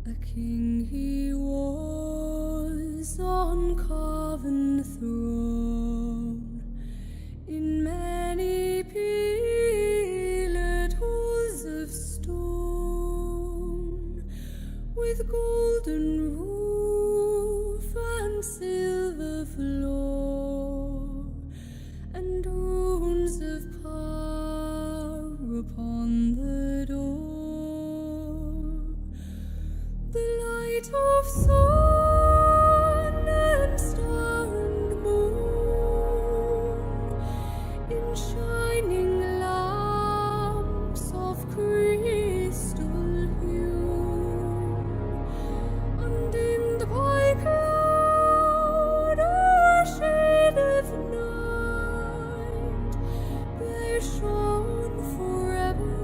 A king he was on carven throne, in many pillared halls of stone, with golden roof and silver floor, and runes of power upon the door. The light of sun and star and moon, in shining lamps of crystal hue, undimmed by cloud or shade of night, there shone forever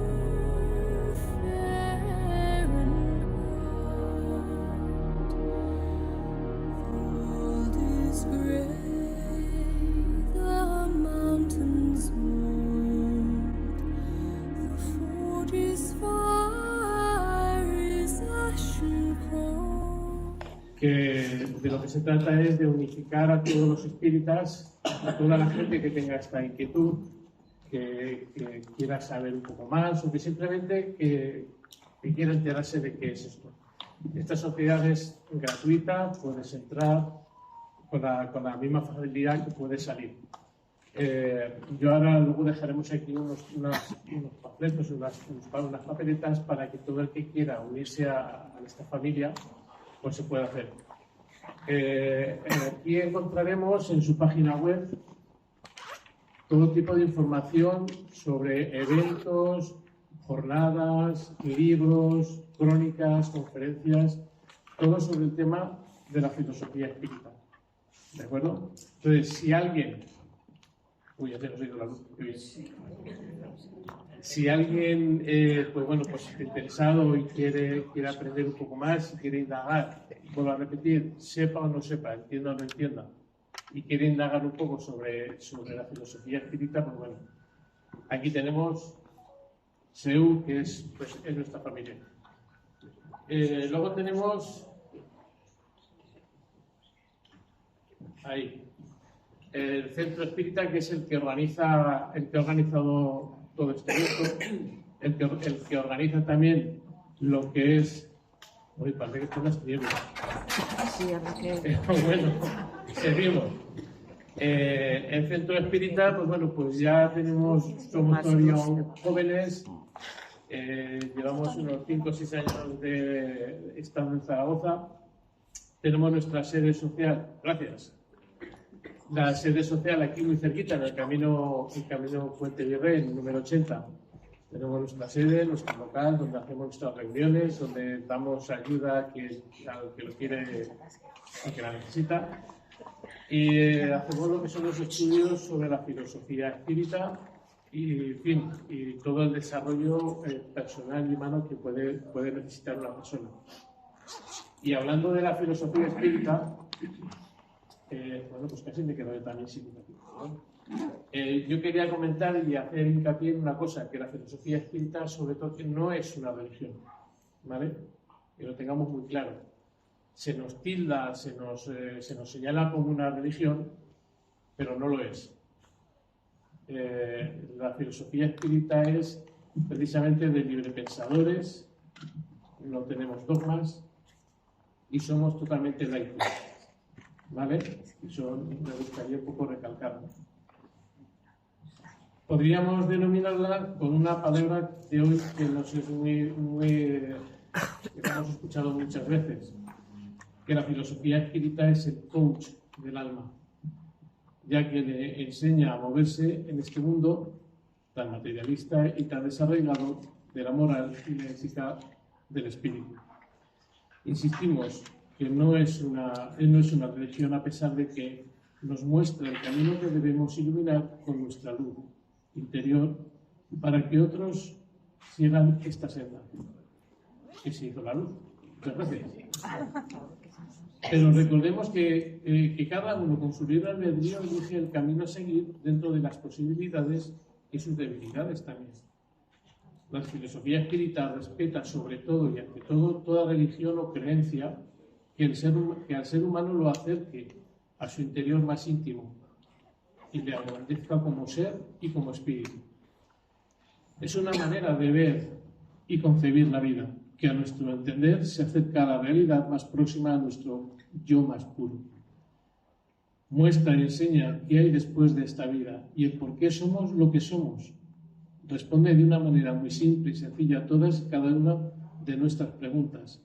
fair and bright. The world is grey, the mountains mold, the forge is fire, is ashen cold. Que de lo que se trata es de unificar a todos los espíritas, a toda la gente que tenga esta inquietud, que quiera saber un poco más o que simplemente que quiera enterarse de qué es esto. Esta sociedad es gratuita, puedes entrar con la misma facilidad que puedes salir. Yo ahora luego dejaremos aquí unos panfletos, unas papeletas para que todo el que quiera unirse a esta familia pues se puede hacer. Aquí encontraremos en su página web todo tipo de información sobre eventos, jornadas, libros, crónicas, conferencias, todo sobre el tema de la filosofía espírita. ¿De acuerdo? Entonces, si alguien... Uy, ya te nos ha ido la luz. Qué bien. Si alguien pues está interesado y quiere aprender un poco más, quiere indagar, vuelvo a repetir, sepa o no sepa, entienda o no entienda, y quiere indagar un poco sobre la filosofía espírita, pues bueno, aquí tenemos SEU, que es nuestra familia. Luego tenemos ahí el Centro Espírita, que es el que ha organizado todo este evento, el que organiza también lo que es... Uy, parece que están las nieblas. Sí, a ver qué... Bueno, seguimos. El Centro Espírita, pues bueno, pues ya somos todavía jóvenes, llevamos unos 5 o 6 años estando en Zaragoza, tenemos nuestra sede social, gracias, la sede social aquí muy cerquita, en el camino Puente Virrey, en el número 80. Tenemos nuestra sede, nuestro local, donde hacemos nuestras reuniones, donde damos ayuda al que lo quiere, al que la necesita. Y hacemos lo que son los estudios sobre la filosofía espírita y, en fin, y todo el desarrollo personal y humano que puede necesitar una persona. Y hablando de la filosofía espírita, bueno, pues casi me quedo yo también sin ¿no? Yo quería comentar y hacer hincapié en una cosa, que la filosofía espírita, sobre todo, no es una religión, ¿vale? Que lo tengamos muy claro. Se nos tilda, se nos señala como una religión, pero no lo es. La filosofía espírita es precisamente de librepensadores, no tenemos dogmas y somos totalmente laicos, ¿vale? Eso me gustaría un poco recalcarlo. Podríamos denominarla con una palabra de hoy que nos es que hemos escuchado muchas veces, que la filosofía espírita es el coach del alma, ya que le enseña a moverse en este mundo tan materialista y tan desarrollado de la moral y la ética del espíritu. Insistimos que no es una religión, a pesar de que nos muestra el camino que debemos iluminar con nuestra luz interior para que otros sigan esta senda. Que se hizo la luz. Muchas gracias. Pero recordemos que cada uno con su libre albedrío elige el camino a seguir dentro de las posibilidades y sus debilidades también. La filosofía espírita respeta sobre todo y ante todo toda religión o creencia que al ser humano lo acerque a su interior más íntimo y le agrandezca como ser y como espíritu. Es una manera de ver y concebir la vida que a nuestro entender se acerca a la realidad más próxima a nuestro yo más puro. Muestra y enseña qué hay después de esta vida y el por qué somos lo que somos. Responde de una manera muy simple y sencilla a todas y cada una de nuestras preguntas,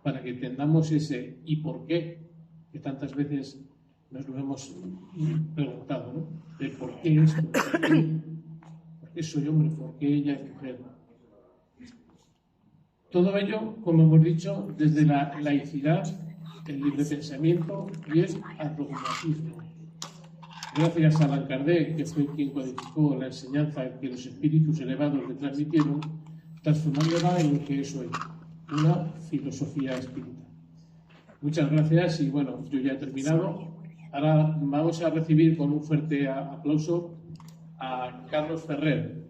para que entendamos ese ¿y por qué? Que tantas veces nos lo hemos preguntado, ¿no? De por qué esto, por qué soy hombre, por qué ella es mujer. Todo ello, como hemos dicho, desde la laicidad, el libre pensamiento y el adogmatismo. Gracias a Allan Kardec, que fue quien codificó la enseñanza que los espíritus elevados le transmitieron, transformándola en lo que es hoy, una filosofía espírita. Muchas gracias y bueno, yo ya he terminado. Ahora vamos a recibir con un fuerte aplauso a Carlos Ferrer.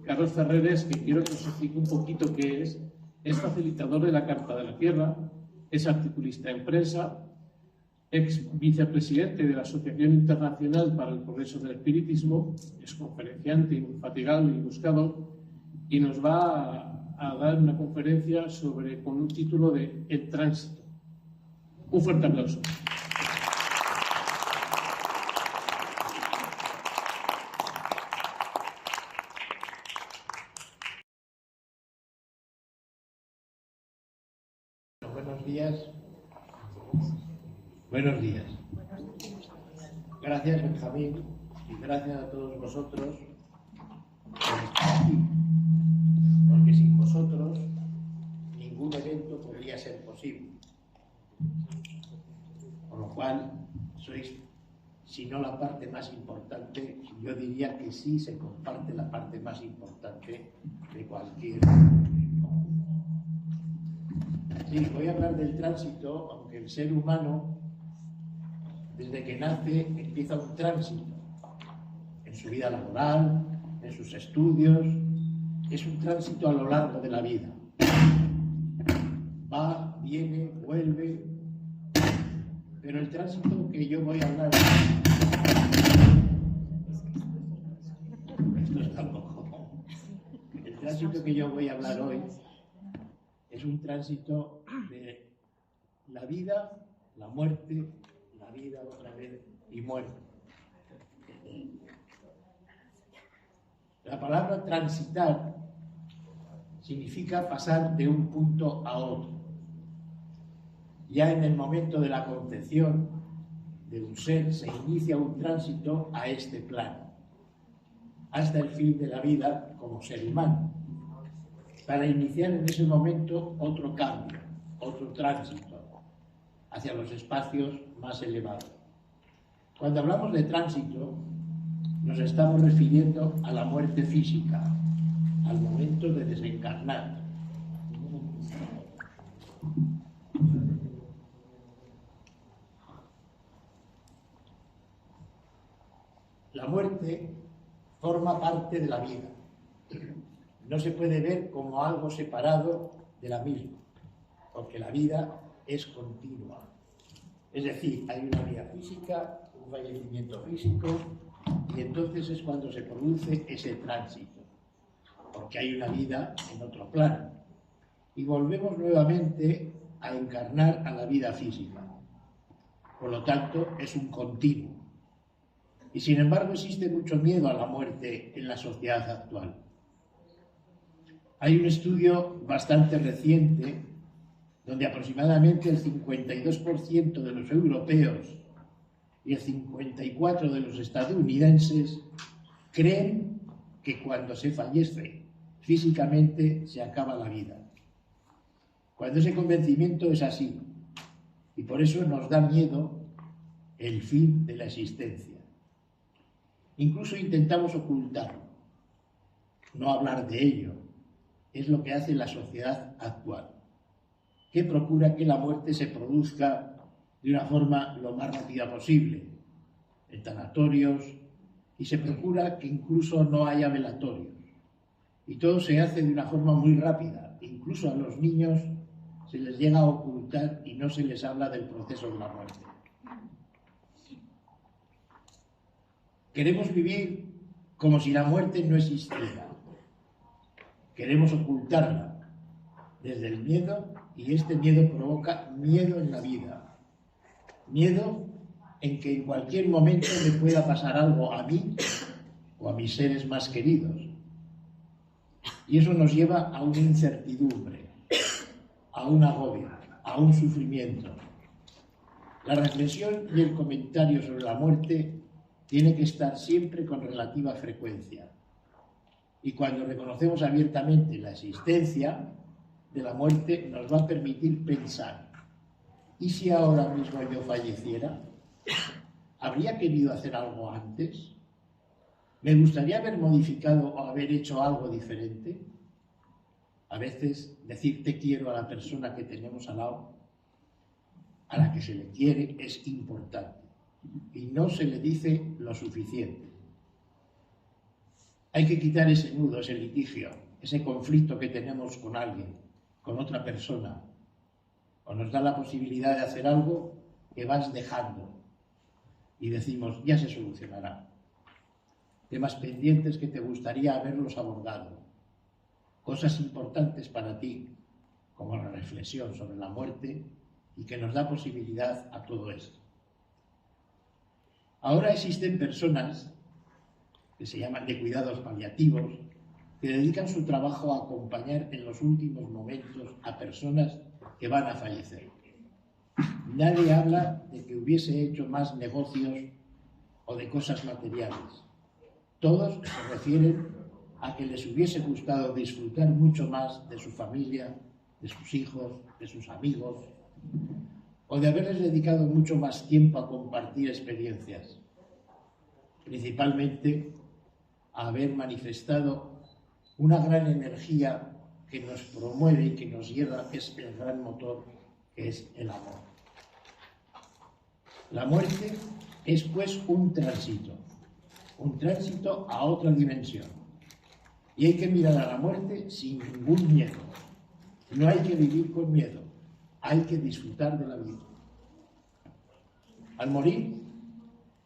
Carlos Ferrer es, que quiero que os explique un poquito qué es facilitador de la Carta de la Tierra, es articulista en prensa, ex vicepresidente de la Asociación Internacional para el Progreso del Espiritismo, es conferenciante, infatigable y buscador, y nos va a dar una conferencia con un título de El Tránsito. Un fuerte aplauso. Buenos días. Buenos días. Gracias, Benjamín, y gracias a todos vosotros por estar aquí, porque sin vosotros ningún evento podría ser posible. Con lo cual, sois, si no la parte más importante, yo diría que sí se comparte la parte más importante de cualquier conjunto. Sí, voy a hablar del tránsito, aunque el ser humano, desde que nace, empieza un tránsito en su vida laboral, en sus estudios. Es un tránsito a lo largo de la vida. Va, viene, vuelve. Pero el tránsito que yo voy a hablar... Esto está loco. El tránsito que yo voy a hablar hoy es un tránsito de la vida, la muerte, la vida otra vez y muerte. La palabra transitar significa pasar de un punto a otro. Ya en el momento de la concepción de un ser se inicia un tránsito a este plano, hasta el fin de la vida como ser humano, para iniciar en ese momento otro cambio, otro tránsito hacia los espacios más elevados. Cuando hablamos de tránsito, nos estamos refiriendo a la muerte física, al momento de desencarnar. La muerte forma parte de la vida. No se puede ver como algo separado de la misma, porque la vida es continua. Es decir, hay una vida física, un fallecimiento físico, y entonces es cuando se produce ese tránsito, porque hay una vida en otro plano. Y volvemos nuevamente a encarnar a la vida física. Por lo tanto, es un continuo. Y sin embargo existe mucho miedo a la muerte en la sociedad actual. Hay un estudio bastante reciente donde aproximadamente el 52% de los europeos y el 54% de los estadounidenses creen que cuando se fallece físicamente se acaba la vida. Cuando ese convencimiento es así, y por eso nos da miedo el fin de la existencia. Incluso intentamos ocultarlo, no hablar de ello. Es lo que hace la sociedad actual, que procura que la muerte se produzca de una forma lo más rápida posible, en tanatorios, y se procura que incluso no haya velatorios. Y todo se hace de una forma muy rápida. Incluso a los niños se les llega a ocultar y no se les habla del proceso de la muerte. Queremos vivir como si la muerte no existiera. Queremos ocultarla desde el miedo, y este miedo provoca miedo en la vida. Miedo en que en cualquier momento me pueda pasar algo a mí o a mis seres más queridos. Y eso nos lleva a una incertidumbre, a un agobio, a un sufrimiento. La reflexión y el comentario sobre la muerte tiene que estar siempre con relativa frecuencia. Y cuando reconocemos abiertamente la existencia de la muerte, nos va a permitir pensar: ¿y si ahora mismo yo falleciera? ¿Habría querido hacer algo antes? ¿Me gustaría haber modificado o haber hecho algo diferente? A veces decir te quiero a la persona que tenemos al lado, a la que se le quiere, es importante y no se le dice lo suficiente. Hay que quitar ese nudo, ese litigio, ese conflicto que tenemos con alguien, con otra persona, o nos da la posibilidad de hacer algo que vas dejando y decimos ya se solucionará. Temas pendientes que te gustaría haberlos abordado, cosas importantes para ti, como la reflexión sobre la muerte, y que nos da posibilidad a todo esto. Ahora existen personas que se llaman de cuidados paliativos, que dedican su trabajo a acompañar en los últimos momentos a personas que van a fallecer. Nadie habla de que hubiese hecho más negocios o de cosas materiales. Todos se refieren a que les hubiese gustado disfrutar mucho más de su familia, de sus hijos, de sus amigos, o de haberles dedicado mucho más tiempo a compartir experiencias, principalmente a haber manifestado una gran energía que nos promueve y que nos lleva, que es el gran motor, que es el amor. La muerte es pues un tránsito a otra dimensión. Y hay que mirar a la muerte sin ningún miedo. No hay que vivir con miedo, hay que disfrutar de la vida. Al morir,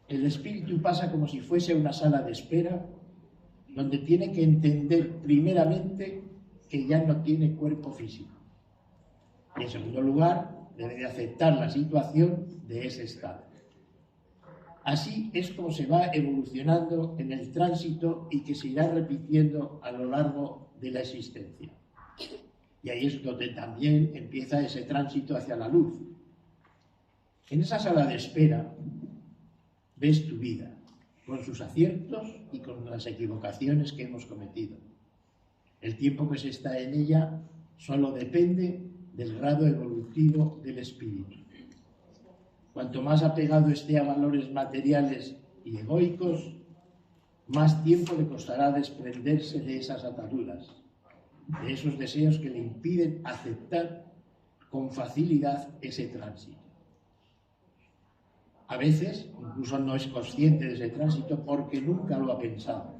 el espíritu pasa como si fuese una sala de espera, donde tiene que entender primeramente que ya no tiene cuerpo físico. Y en segundo lugar, debe de aceptar la situación de ese estado. Así es como se va evolucionando en el tránsito y que se irá repitiendo a lo largo de la existencia. Y ahí es donde también empieza ese tránsito hacia la luz. En esa sala de espera ves tu vida, con sus aciertos y con las equivocaciones que hemos cometido. El tiempo que se está en ella solo depende del grado evolutivo del espíritu. Cuanto más apegado esté a valores materiales y egoicos, más tiempo le costará desprenderse de esas ataduras, de esos deseos que le impiden aceptar con facilidad ese tránsito. A veces incluso no es consciente de ese tránsito porque nunca lo ha pensado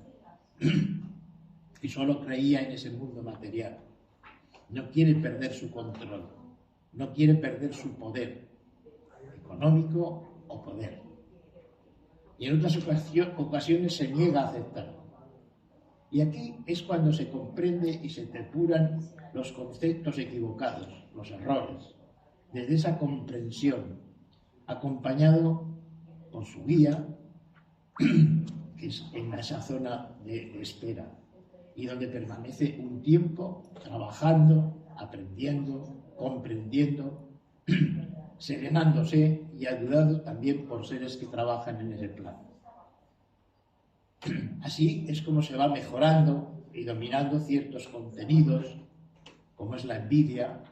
y solo creía en ese mundo material. No quiere perder su control, no quiere perder su poder económico o poder. Y en otras ocasiones se niega a aceptarlo. Y aquí es cuando se comprende y se depuran los conceptos equivocados, los errores, desde esa comprensión, acompañado por su guía, que es en esa zona de espera, y donde permanece un tiempo trabajando, aprendiendo, comprendiendo, serenándose y ayudado también por seres que trabajan en ese plano. Así es como se va mejorando y dominando ciertos contenidos, como es la envidia,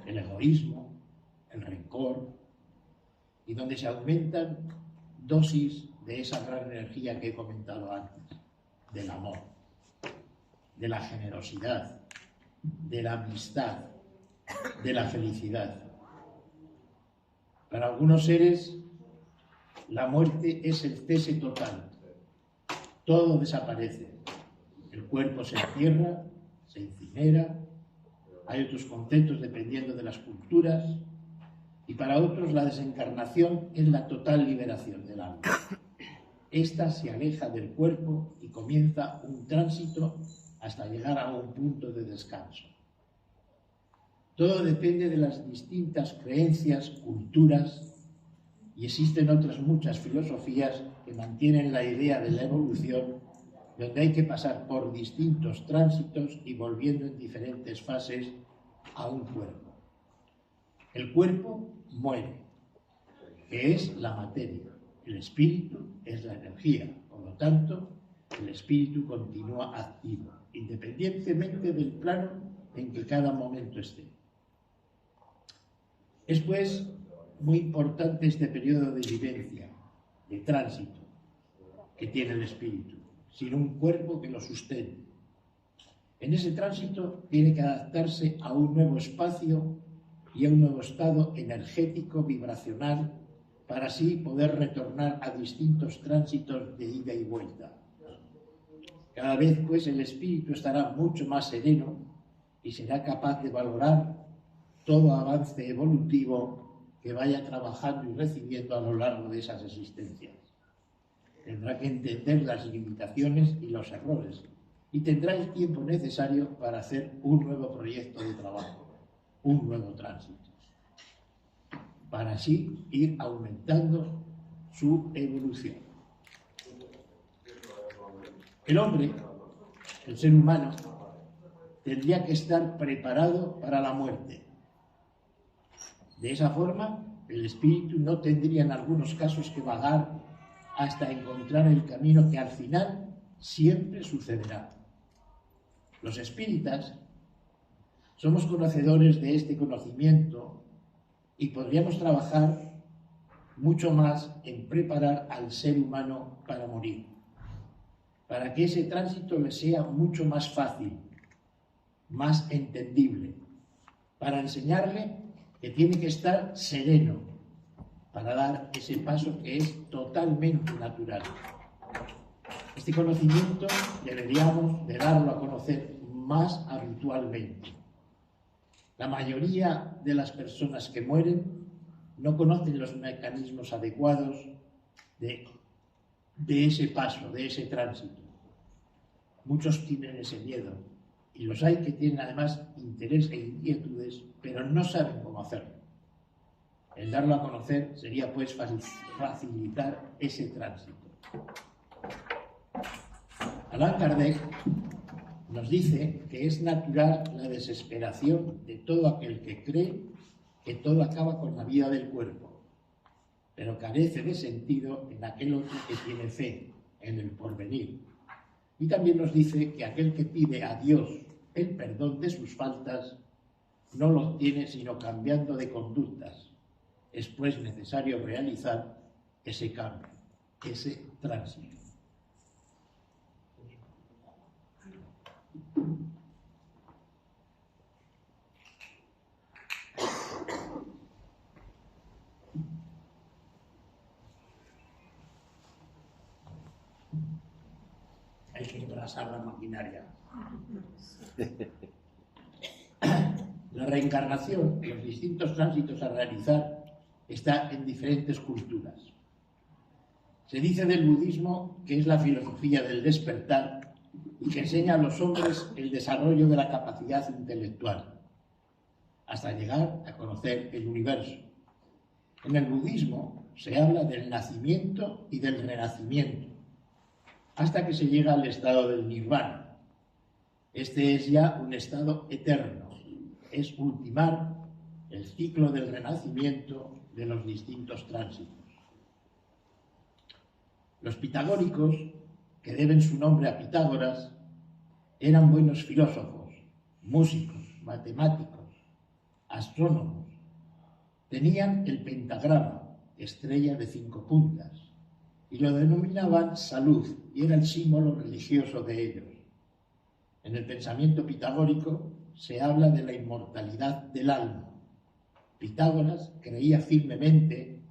el egoísmo, el rencor, y donde se aumentan dosis de esa gran energía que he comentado antes, del amor, de la generosidad, de la amistad, de la felicidad. Para algunos seres, la muerte es el cese total. Todo desaparece. El cuerpo se entierra, se incinera, hay otros conceptos dependiendo de las culturas, y para otros la desencarnación es la total liberación del alma. Esta se aleja del cuerpo y comienza un tránsito hasta llegar a un punto de descanso. Todo depende de las distintas creencias, culturas, y existen otras muchas filosofías que mantienen la idea de la evolución, donde hay que pasar por distintos tránsitos y volviendo en diferentes fases a un cuerpo. El cuerpo muere, que es la materia. El espíritu es la energía. Por lo tanto, el espíritu continúa activo, independientemente del plano en que cada momento esté. Es pues muy importante este periodo de vivencia, de tránsito, que tiene el espíritu, sin un cuerpo que lo sustente. En ese tránsito tiene que adaptarse a un nuevo espacio y a un nuevo estado energético, vibracional, para así poder retornar a distintos tránsitos de ida y vuelta. Cada vez, pues, el espíritu estará mucho más sereno y será capaz de valorar todo avance evolutivo que vaya trabajando y recibiendo a lo largo de esas existencias. Tendrá que entender las limitaciones y los errores y tendrá el tiempo necesario para hacer un nuevo proyecto de trabajo, un nuevo tránsito, para así ir aumentando su evolución. El hombre, el ser humano, tendría que estar preparado para la muerte. De esa forma, el espíritu no tendría en algunos casos que vagar hasta encontrar el camino que al final siempre sucederá. Los espíritas somos conocedores de este conocimiento y podríamos trabajar mucho más en preparar al ser humano para morir, para que ese tránsito le sea mucho más fácil, más entendible, para enseñarle que tiene que estar sereno para dar ese paso que es totalmente natural. Este conocimiento deberíamos de darlo a conocer más habitualmente. La mayoría de las personas que mueren no conocen los mecanismos adecuados de ese paso, de ese tránsito. Muchos tienen ese miedo y los hay que tienen además interés e inquietudes, pero no saben cómo hacerlo. El darlo a conocer sería pues facilitar ese tránsito. Allan Kardec nos dice que es natural la desesperación de todo aquel que cree que todo acaba con la vida del cuerpo, pero carece de sentido en aquel otro que tiene fe en el porvenir. Y también nos dice que aquel que pide a Dios el perdón de sus faltas no lo obtiene sino cambiando de conductas. Es pues necesario realizar ese cambio, ese tránsito. Hay que engrasar la maquinaria. La reencarnación, los distintos tránsitos a realizar, está en diferentes culturas. Se dice del budismo que es la filosofía del despertar y que enseña a los hombres el desarrollo de la capacidad intelectual, hasta llegar a conocer el universo. En el budismo se habla del nacimiento y del renacimiento, hasta que se llega al estado del nirvana. Este es ya un estado eterno, es ultimar el ciclo del renacimiento de los distintos tránsitos. Los pitagóricos, que deben su nombre a Pitágoras, eran buenos filósofos, músicos, matemáticos, astrónomos. Tenían el pentagrama, estrella de 5 puntas, y lo denominaban salud, y era el símbolo religioso de ellos. En el pensamiento pitagórico se habla de la inmortalidad del alma. Pitágoras creía firmemente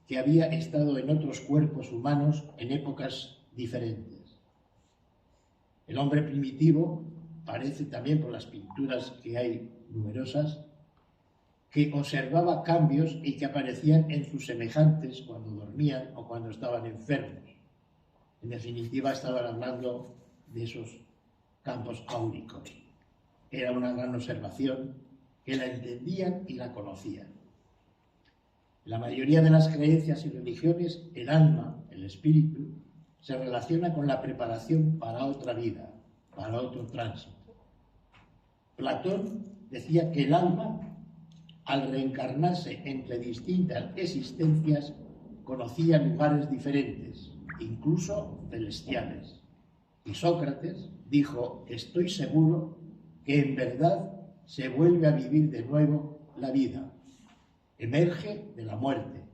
que había estado en otros cuerpos humanos en épocas diferentes. El hombre primitivo parece también por las pinturas que hay numerosas, que observaba cambios y que aparecían en sus semejantes cuando dormían o cuando estaban enfermos. En definitiva, estaban hablando de esos campos áuricos. Era una gran observación que la entendían y la conocían. En la mayoría de las creencias y religiones, el alma, el espíritu, se relaciona con la preparación para otra vida, para otro tránsito. Platón decía que el alma, al reencarnarse entre distintas existencias, conocía lugares diferentes, incluso celestiales. Y Sócrates dijo: estoy seguro que en verdad se vuelve a vivir de nuevo la vida, emerge de la muerte,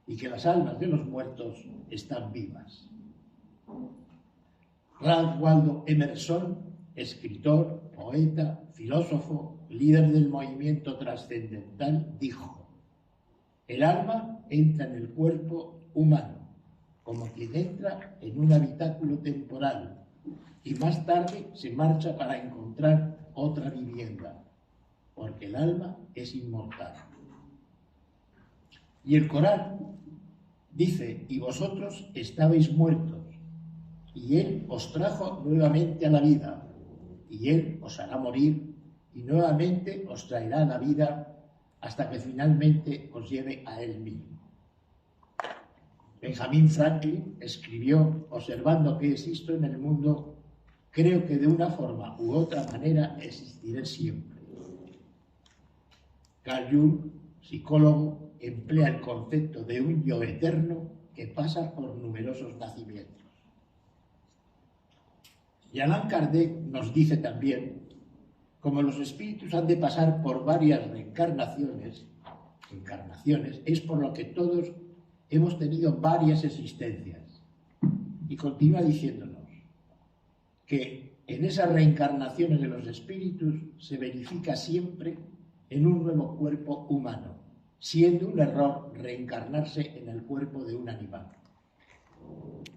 y que las almas de los muertos están vivas. Ralph Waldo Emerson, escritor, poeta, filósofo, líder del movimiento trascendental, dijo: el alma entra en el cuerpo humano, como quien entra en un habitáculo temporal, y más tarde se marcha para encontrar otra vivienda, porque el alma es inmortal. Y el Corán dice: y vosotros estabais muertos, y Él os trajo nuevamente a la vida, y Él os hará morir, y nuevamente os traerá a la vida, hasta que finalmente os lleve a Él mismo. Benjamin Franklin escribió: observando que existo en el mundo, creo que de una forma u otra manera existiré siempre. Carl Jung, psicólogo, emplea el concepto de un yo eterno que pasa por numerosos nacimientos. Y Allan Kardec nos dice también: como los espíritus han de pasar por varias reencarnaciones, es por lo que todos hemos tenido varias existencias. Y continúa diciéndonos que en esas reencarnaciones de los espíritus se verifica siempre en un nuevo cuerpo humano, siendo un error reencarnarse en el cuerpo de un animal.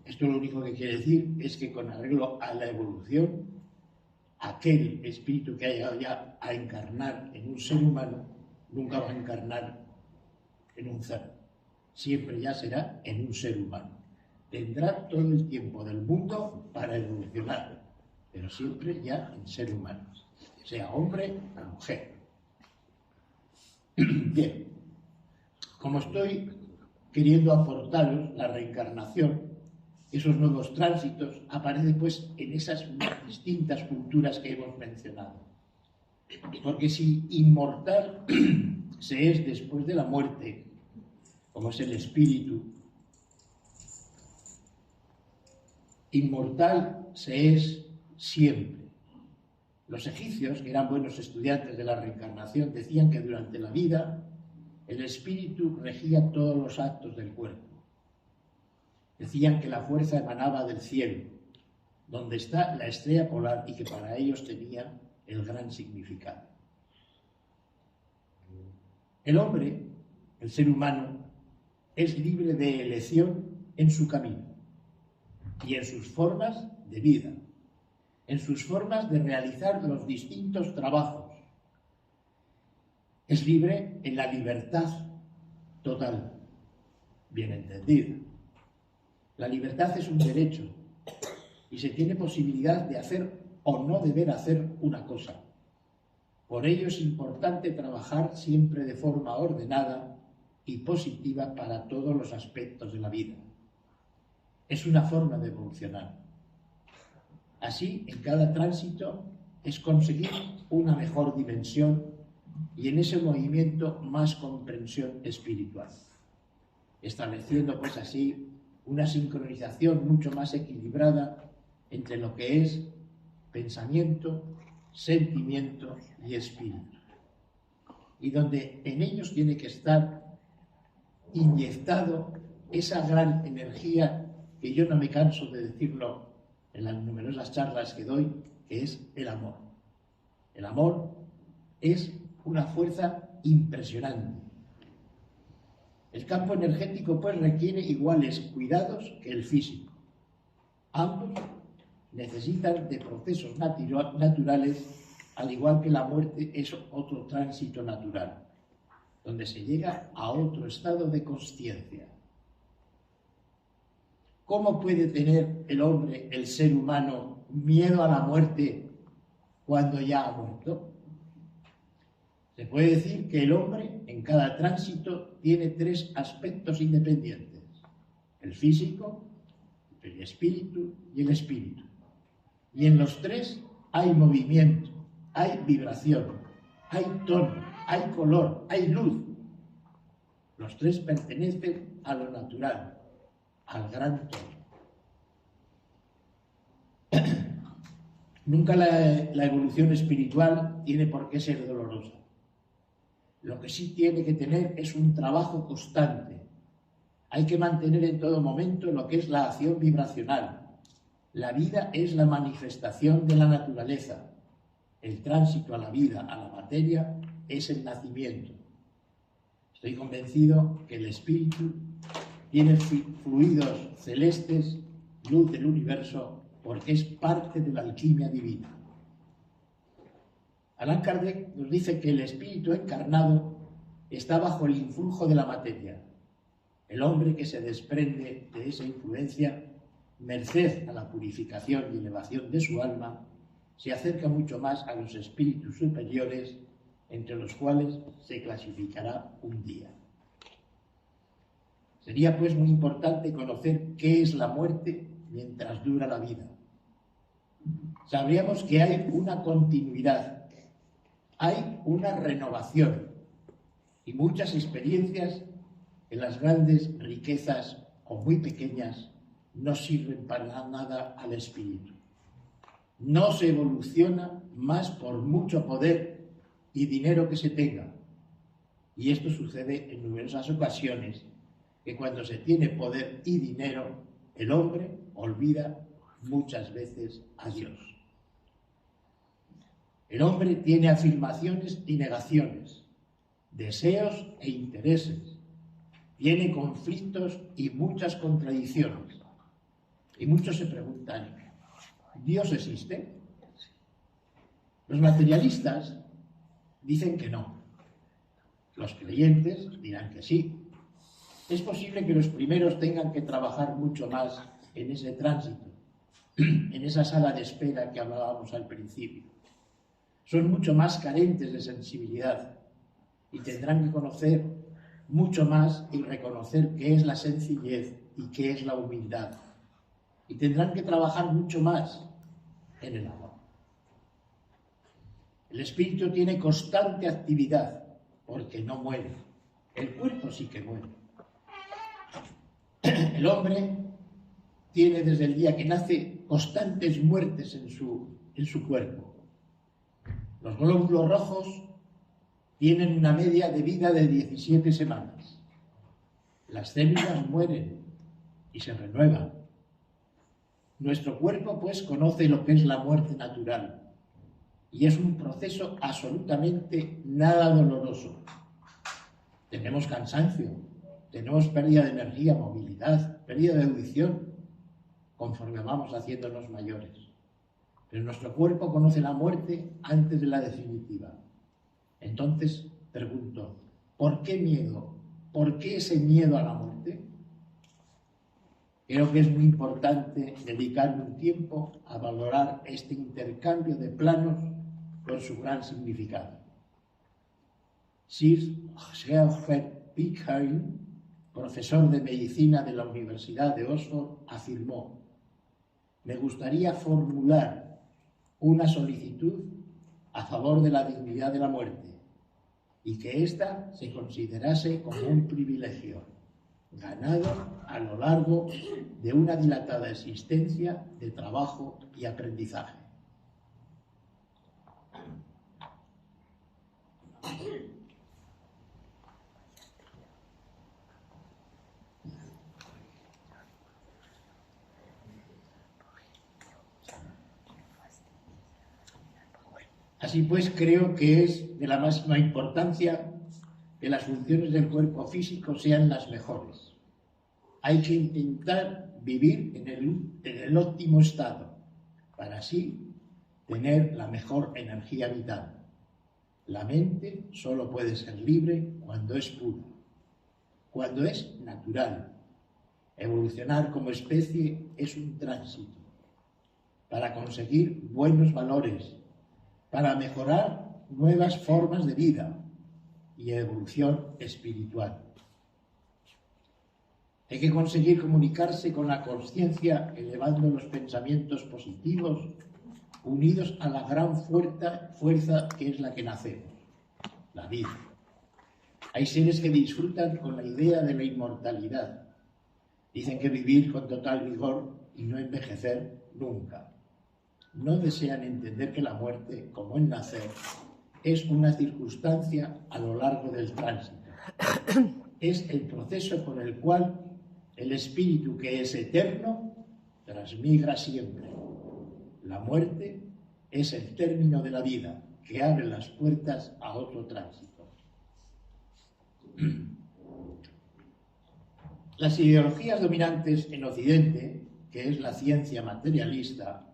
Esto lo único que quiere decir es que, con arreglo a la evolución, aquel espíritu que ha llegado ya a encarnar en un ser humano nunca va a encarnar en un cerdo. Siempre ya será en un ser humano. Tendrá todo el tiempo del mundo para evolucionar, pero siempre ya en ser humano, sea hombre o mujer. Bien, como estoy queriendo aportaros la reencarnación, esos nuevos tránsitos, aparecen pues en esas distintas culturas que hemos mencionado. Porque si inmortal se es después de la muerte, como es el espíritu, inmortal se es siempre. Los egipcios, que eran buenos estudiantes de la reencarnación, decían que durante la vida el espíritu regía todos los actos del cuerpo. Decían que la fuerza emanaba del cielo, donde está la estrella polar, y que para ellos tenía el gran significado. El hombre, el ser humano, es libre de elección en su camino y en sus formas de vida, en sus formas de realizar los distintos trabajos. Es libre en la libertad total, bien entendida. La libertad es un derecho y se tiene posibilidad de hacer o no deber hacer una cosa. Por ello es importante trabajar siempre de forma ordenada y positiva para todos los aspectos de la vida. Es una forma de evolucionar. Así, en cada tránsito es conseguir una mejor dimensión y en ese movimiento más comprensión espiritual, estableciendo pues así una sincronización mucho más equilibrada entre lo que es pensamiento, sentimiento y espíritu, y donde en ellos tiene que estar inyectado esa gran energía que yo no me canso de decirlo en las numerosas charlas que doy, que es el amor. El amor es una fuerza impresionante. El campo energético pues requiere iguales cuidados que el físico. Ambos necesitan de procesos naturales, al igual que la muerte es otro tránsito natural, donde se llega a otro estado de consciencia. ¿Cómo puede tener el hombre, el ser humano, miedo a la muerte cuando ya ha muerto? Se puede decir que el hombre en cada tránsito tiene tres aspectos independientes: el físico, el espíritu y el espíritu. Y en los tres hay movimiento, hay vibración, hay tono, hay color, hay luz. Los tres pertenecen a lo natural, al gran todo. Nunca la evolución espiritual tiene por qué ser dolorosa. Lo que sí tiene que tener es un trabajo constante. Hay que mantener en todo momento lo que es la acción vibracional. La vida es la manifestación de la naturaleza. El tránsito a la vida, a la materia, es el nacimiento. Estoy convencido que el espíritu tiene fluidos celestes, luz del universo, porque es parte de la alquimia divina. Allan Kardec nos dice que el espíritu encarnado está bajo el influjo de la materia. El hombre que se desprende de esa influencia, merced a la purificación y elevación de su alma, se acerca mucho más a los espíritus superiores, entre los cuales se clasificará un día. Sería pues muy importante conocer qué es la muerte mientras dura la vida. Sabríamos que hay una continuidad, hay una renovación y muchas experiencias en las grandes riquezas o muy pequeñas no sirven para nada al espíritu. No se evoluciona más por mucho poder y dinero que se tenga. Y esto sucede en numerosas ocasiones, que cuando se tiene poder y dinero, el hombre olvida muchas veces a Dios. El hombre tiene afirmaciones y negaciones, deseos e intereses, tiene conflictos y muchas contradicciones. Y muchos se preguntan, ¿Dios existe? Los materialistas dicen que no. Los creyentes dirán que sí. Es posible que los primeros tengan que trabajar mucho más en ese tránsito, en esa sala de espera que hablábamos al principio. Son mucho más carentes de sensibilidad y tendrán que conocer mucho más y reconocer qué es la sencillez y qué es la humildad. Y tendrán que trabajar mucho más en el amor. El espíritu tiene constante actividad porque no muere. El cuerpo sí que muere. El hombre tiene desde el día que nace constantes muertes en su cuerpo. Los glóbulos rojos tienen una media de vida de 17 semanas. Las células mueren y se renuevan. Nuestro cuerpo, pues, conoce lo que es la muerte natural y es un proceso absolutamente nada doloroso. Tenemos cansancio, tenemos pérdida de energía, movilidad, pérdida de audición, conforme vamos haciéndonos mayores. Pero nuestro cuerpo conoce la muerte antes de la definitiva. Entonces, pregunto, ¿por qué miedo? ¿Por qué ese miedo a la muerte? Creo que es muy importante dedicar un tiempo a valorar este intercambio de planos con su gran significado. Sir Geoffrey Pickering, profesor de medicina de la Universidad de Oxford, afirmó: me gustaría formular una solicitud a favor de la dignidad de la muerte y que ésta se considerase como un privilegio ganado a lo largo de una dilatada existencia de trabajo y aprendizaje. Así pues, creo que es de la máxima importancia que las funciones del cuerpo físico sean las mejores. Hay que intentar vivir en el óptimo estado, para así tener la mejor energía vital. La mente solo puede ser libre cuando es pura, cuando es natural. Evolucionar como especie es un tránsito para conseguir buenos valores, para mejorar nuevas formas de vida y evolución espiritual. Hay que conseguir comunicarse con la consciencia elevando los pensamientos positivos unidos a la gran fuerza que es la que nacemos, la vida. Hay seres que disfrutan con la idea de la inmortalidad. Dicen que vivir con total vigor y no envejecer nunca. No desean entender que la muerte, como el nacer, es una circunstancia a lo largo del tránsito. Es el proceso por el cual el espíritu, que es eterno, transmigra siempre. La muerte es el término de la vida que abre las puertas a otro tránsito. Las ideologías dominantes en Occidente, que es la ciencia materialista,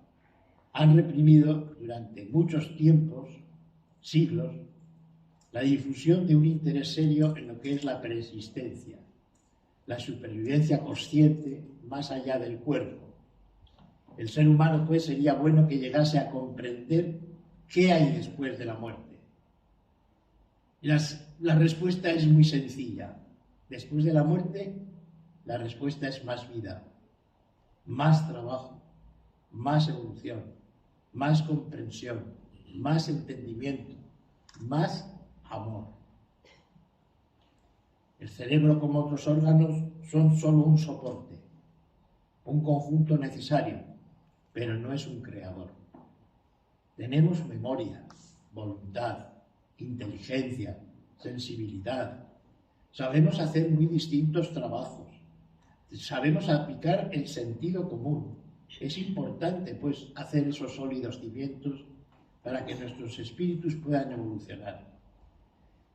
han reprimido durante muchos tiempos, siglos, la difusión de un interés serio en lo que es la preexistencia, la supervivencia consciente más allá del cuerpo. El ser humano, pues, sería bueno que llegase a comprender qué hay después de la muerte. La respuesta es muy sencilla. Después de la muerte, la respuesta es más vida, más trabajo, más evolución, más comprensión, más entendimiento, más amor. El cerebro, como otros órganos, son solo un soporte, un conjunto necesario, pero no es un creador. Tenemos memoria, voluntad, inteligencia, sensibilidad. Sabemos hacer muy distintos trabajos. Sabemos aplicar el sentido común. Es importante, pues, hacer esos sólidos cimientos para que nuestros espíritus puedan evolucionar.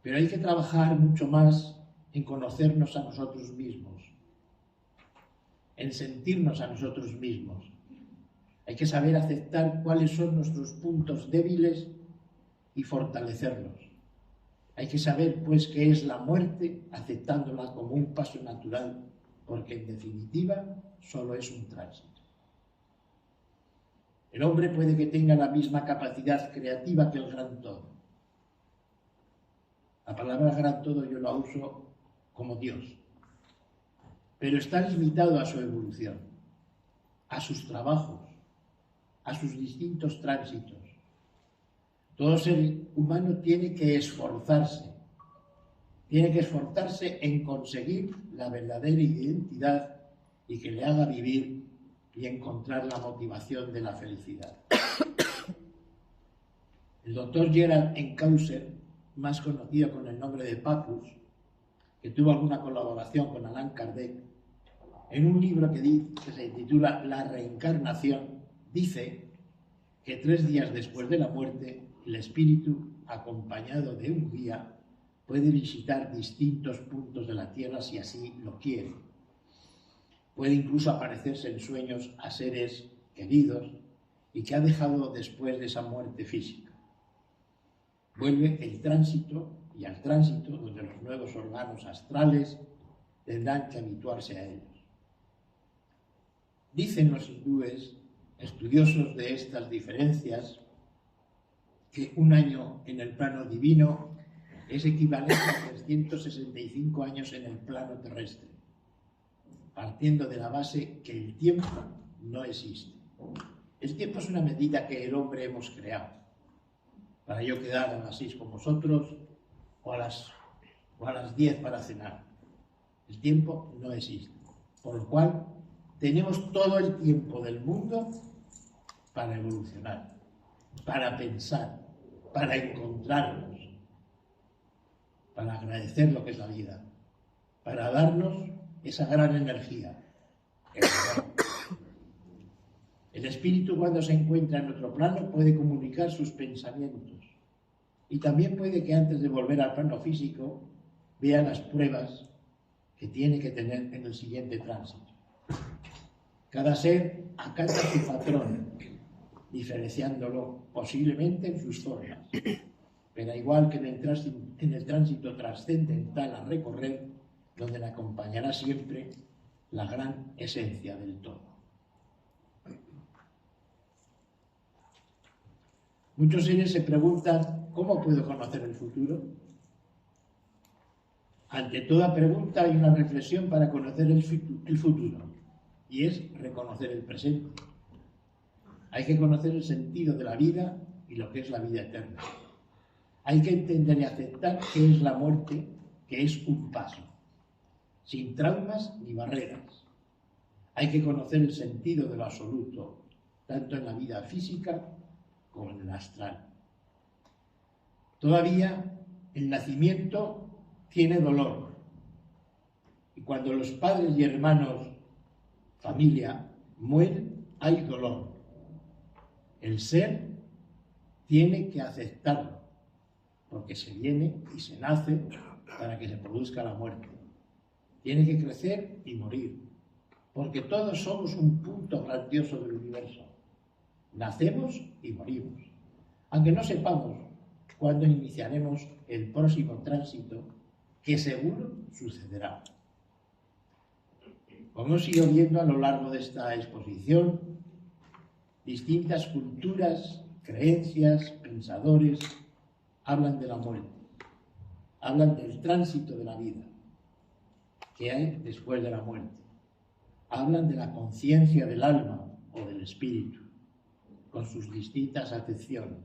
Pero hay que trabajar mucho más en conocernos a nosotros mismos, en sentirnos a nosotros mismos. Hay que saber aceptar cuáles son nuestros puntos débiles y fortalecerlos. Hay que saber, pues, qué es la muerte, aceptándola como un paso natural, porque en definitiva solo es un tránsito. El hombre puede que tenga la misma capacidad creativa que el gran todo. La palabra gran todo yo la uso como Dios, pero está limitado a su evolución, a sus trabajos, a sus distintos tránsitos. Todo ser humano tiene que esforzarse en conseguir la verdadera identidad y que le haga vivir y encontrar la motivación de la felicidad. El doctor Gerald Encauser, más conocido con el nombre de Papus, que tuvo alguna colaboración con Allan Kardec, en un libro que se titula La reencarnación, dice que 3 días después de la muerte, el espíritu, acompañado de un guía, puede visitar distintos puntos de la Tierra si así lo quiere. Puede incluso aparecerse en sueños a seres queridos y que ha dejado después de esa muerte física. Vuelve el tránsito y al tránsito donde los nuevos órganos astrales tendrán que habituarse a ellos. Dicen los hindúes, estudiosos de estas diferencias, que un año en el plano divino es equivalente a 365 años en el plano terrestre, partiendo de la base que el tiempo no existe. El tiempo es una medida que el hombre hemos creado, para yo quedar a las 6 con vosotros o a las 10 para cenar. El tiempo no existe, por lo cual tenemos todo el tiempo del mundo para evolucionar, para pensar, para encontrarnos, para agradecer lo que es la vida, para darnos esa gran energía. El espíritu, cuando se encuentra en otro plano, puede comunicar sus pensamientos y también puede que antes de volver al plano físico vea las pruebas que tiene que tener en el siguiente tránsito. Cada ser acata su patrón diferenciándolo posiblemente en sus formas, pero igual que en el tránsito trascendental a recorrer, donde le acompañará siempre la gran esencia del todo. Muchos seres se preguntan, ¿cómo puedo conocer el futuro? Ante toda pregunta hay una reflexión para conocer el futuro, y es reconocer el presente. Hay que conocer el sentido de la vida y lo que es la vida eterna. Hay que entender y aceptar qué es la muerte, que es un paso, sin traumas ni barreras. Hay que conocer el sentido de lo absoluto, tanto en la vida física como en el astral. Todavía el nacimiento tiene dolor, y cuando los padres y hermanos, familia, mueren, hay dolor. El ser tiene que aceptarlo, porque se viene y se nace para que se produzca la muerte. Tiene que crecer y morir, porque todos somos un punto grandioso del universo. Nacemos y morimos, aunque no sepamos cuándo iniciaremos el próximo tránsito, que seguro sucederá. Como hemos ido viendo a lo largo de esta exposición, distintas culturas, creencias, pensadores hablan de la muerte, hablan del tránsito de la vida, que hay después de la muerte. Hablan de la conciencia del alma o del espíritu, con sus distintas acepciones.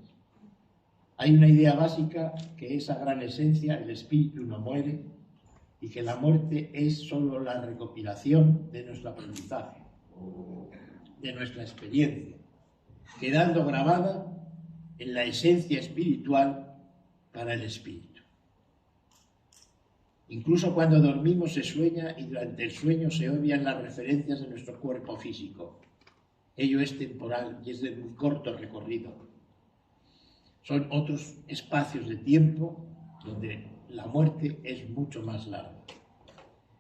Hay una idea básica, que esa gran esencia, el espíritu, no muere, y que la muerte es solo la recopilación de nuestro aprendizaje, de nuestra experiencia, quedando grabada en la esencia espiritual para el espíritu. Incluso cuando dormimos se sueña, y durante el sueño se obvian las referencias de nuestro cuerpo físico. Ello es temporal y es de muy corto recorrido. Son otros espacios de tiempo donde la muerte es mucho más larga.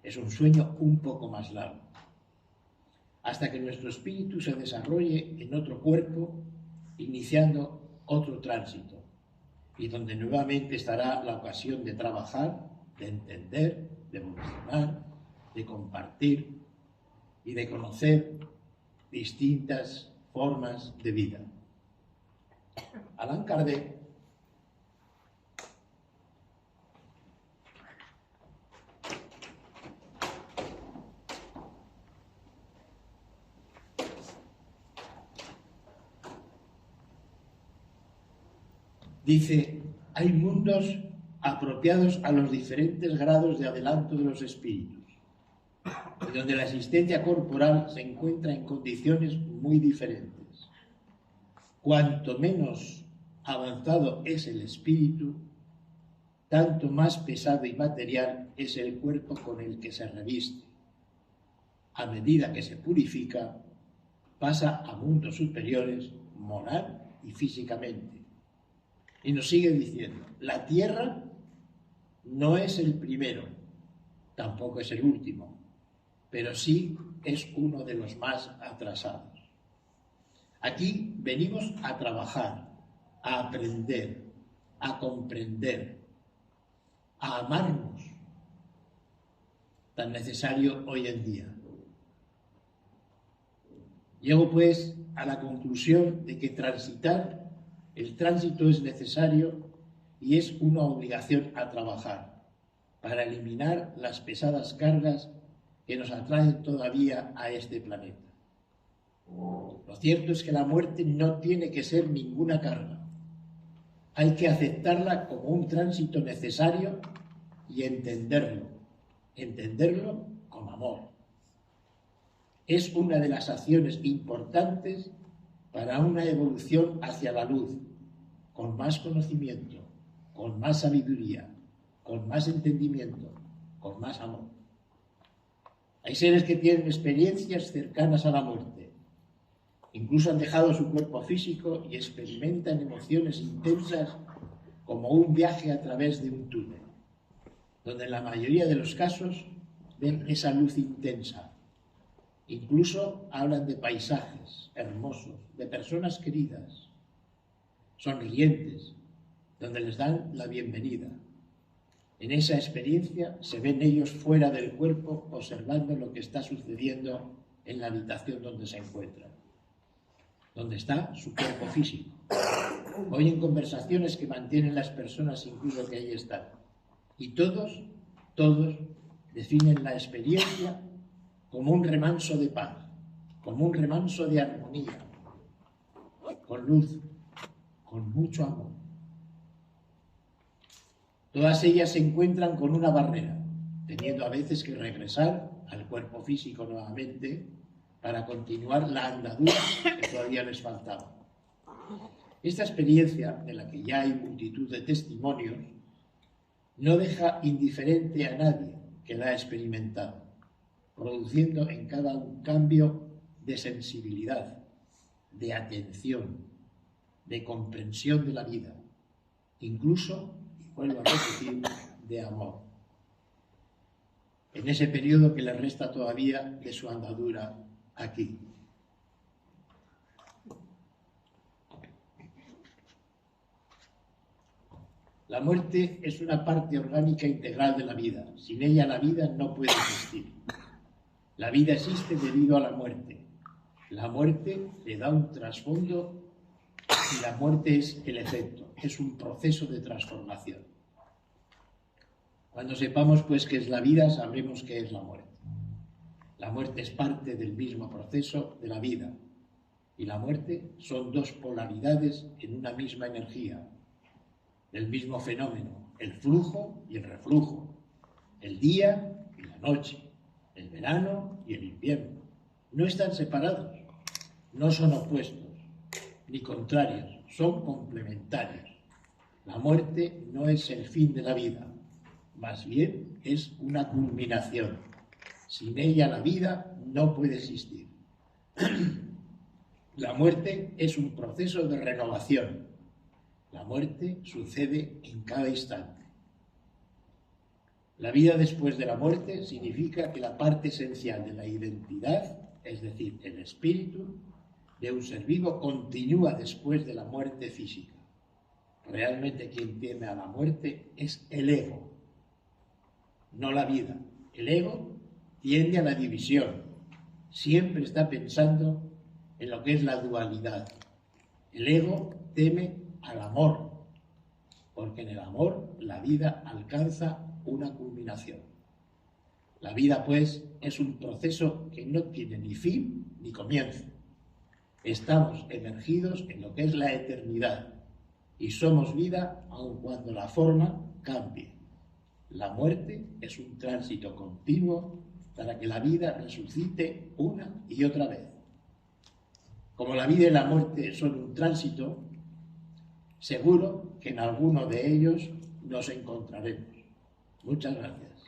Es un sueño un poco más largo, hasta que nuestro espíritu se desarrolle en otro cuerpo, iniciando otro tránsito, y donde nuevamente estará la ocasión de trabajar, de entender, de evolucionar, de compartir y de conocer distintas formas de vida. Allan Kardec dice, hay mundos apropiados a los diferentes grados de adelanto de los espíritus, donde la existencia corporal se encuentra en condiciones muy diferentes. Cuanto menos avanzado es el espíritu, tanto más pesado y material es el cuerpo con el que se reviste. A medida que se purifica, pasa a mundos superiores, moral y físicamente. Y nos sigue diciendo, la tierra no es el primero, tampoco es el último, pero sí es uno de los más atrasados. Aquí venimos a trabajar, a aprender, a comprender, a amarnos, tan necesario hoy en día. Llego pues a la conclusión de que el tránsito es necesario y es una obligación a trabajar para eliminar las pesadas cargas que nos atraen todavía a este planeta. Lo cierto es que la muerte no tiene que ser ninguna carga. Hay que aceptarla como un tránsito necesario y entenderlo con amor. Es una de las acciones importantes para una evolución hacia la luz, con más conocimiento, con más sabiduría, con más entendimiento, con más amor. Hay seres que tienen experiencias cercanas a la muerte. Incluso han dejado su cuerpo físico y experimentan emociones intensas como un viaje a través de un túnel, donde en la mayoría de los casos ven esa luz intensa, Incluso hablan de paisajes hermosos, de personas queridas, sonrientes, donde les dan la bienvenida. En esa experiencia se ven ellos fuera del cuerpo observando lo que está sucediendo en la habitación donde se encuentran, donde está su cuerpo físico. Oyen conversaciones que mantienen las personas incluso que ahí están. Y todos definen la experiencia como un remanso de paz, como un remanso de armonía, con luz, con mucho amor. Todas ellas se encuentran con una barrera, teniendo a veces que regresar al cuerpo físico nuevamente para continuar la andadura que todavía les faltaba. Esta experiencia, de la que ya hay multitud de testimonios, no deja indiferente a nadie que la ha experimentado, produciendo en cada un cambio de sensibilidad, de atención, de comprensión de la vida, incluso, y vuelvo a repetir, de amor. En ese periodo que le resta todavía de su andadura aquí. La muerte es una parte orgánica integral de la vida. Sin ella la vida no puede existir. La vida existe debido a la muerte. La muerte le da un trasfondo y la muerte es el efecto, es un proceso de transformación. Cuando sepamos pues qué es la vida, sabremos qué es la muerte. La muerte es parte del mismo proceso de la vida y la muerte son dos polaridades en una misma energía, del mismo fenómeno, el flujo y el reflujo, el día y la noche, el verano y el invierno. No están separados, no son opuestos ni contrarios, son complementarios. La muerte no es el fin de la vida, más bien es una culminación. Sin ella la vida no puede existir. La muerte es un proceso de renovación. La muerte sucede en cada instante. La vida después de la muerte significa que la parte esencial de la identidad, es decir, el espíritu de un ser vivo, continúa después de la muerte física. Realmente quien teme a la muerte es el ego, no la vida. El ego tiende a la división, siempre está pensando en lo que es la dualidad. El ego teme al amor, porque en el amor la vida alcanza una culminación. La vida, pues, es un proceso que no tiene ni fin ni comienzo. Estamos emergidos en lo que es la eternidad y somos vida aun cuando la forma cambie. La muerte es un tránsito continuo para que la vida resucite una y otra vez. Como la vida y la muerte son un tránsito, seguro que en alguno de ellos nos encontraremos. Muchas gracias.